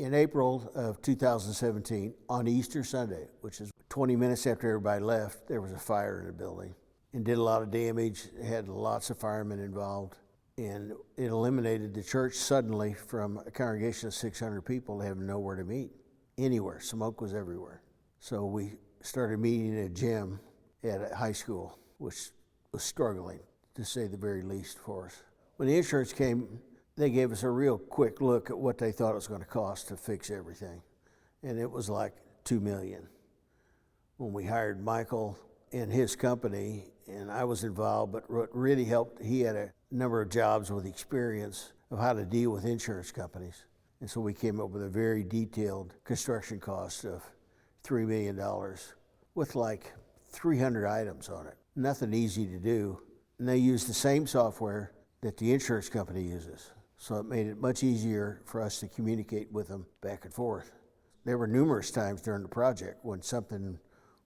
In April of 2017, on Easter Sunday, which is 20 minutes after everybody left, there was a fire in the building and did a lot of damage. It had lots of firemen involved, and it eliminated the church suddenly from a congregation of 600 people to have nowhere to meet, anywhere. Smoke was everywhere. So we started meeting in a gym at a high school, which was struggling, to say the very least, for us. When the insurance came, they gave us a real quick look at what they thought it was going to cost to fix everything. And it was like $2 million. When we hired Michael and his company, and I was involved, but what really helped, he had a number of jobs with experience of how to deal with insurance companies. And so we came up with a very detailed construction cost of $3 million with like 300 items on it. Nothing easy to do. And they used the same software that the insurance company uses. So it made it much easier for us to communicate with them back and forth. There were numerous times during the project when something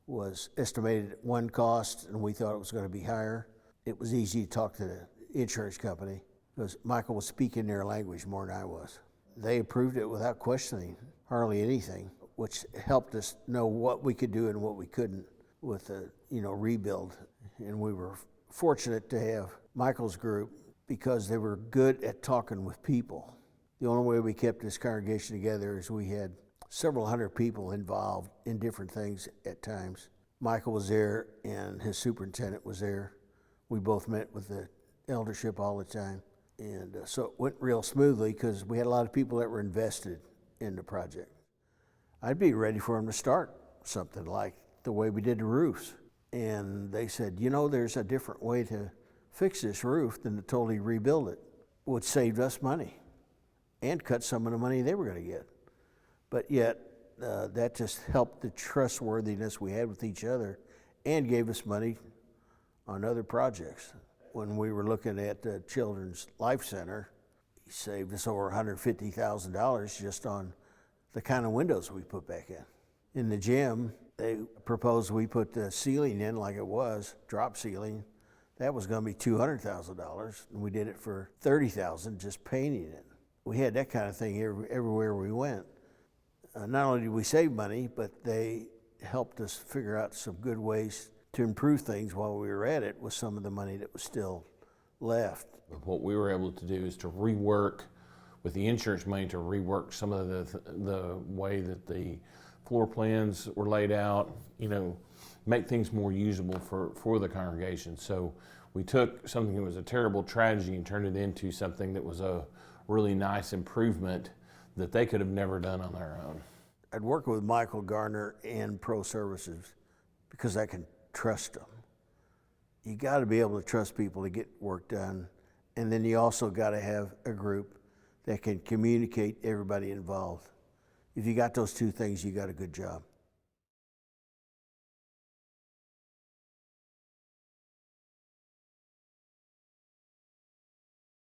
was estimated at one cost and we thought it was going to be higher. It was easy to talk to the insurance company because Michael was speaking their language more than I was. They approved it without questioning hardly anything, which helped us know what we could do and what we couldn't with the rebuild. And we were fortunate to have Michael's group because they were good at talking with people. The only way we kept this congregation together is we had several hundred people involved in different things at times. Michael was there and his superintendent was there. We both met with the eldership all the time. And so it went real smoothly because we had a lot of people that were invested in the project. I'd be ready for them to start something like the way we did the roofs. And they said, there's a different way to fix this roof than to totally rebuild it, which saved us money and cut some of the money they were going to get. But yet, that just helped the trustworthiness we had with each other and gave us money on other projects. When we were looking at the Children's Life Center, he saved us over $150,000 just on the kind of windows we put back in. In the gym, they proposed we put the ceiling in like it was, drop ceiling. That was going to be $200,000, and we did it for $30,000 just painting it. We had that kind of thing everywhere we went. Not only did we save money, but they helped us figure out some good ways to improve things while we were at it with some of the money that was still left. What we were able to do is to rework, with the insurance money, to rework some of the way that the floor plans were laid out, make things more usable for the congregation. So we took something that was a terrible tragedy and turned it into something that was a really nice improvement that they could have never done on their own. I'd work with Michael Garner and Pro Services because I can trust them. You got to be able to trust people to get work done, and then you also got to have a group that can communicate everybody involved. If you got those two things, you got a good job.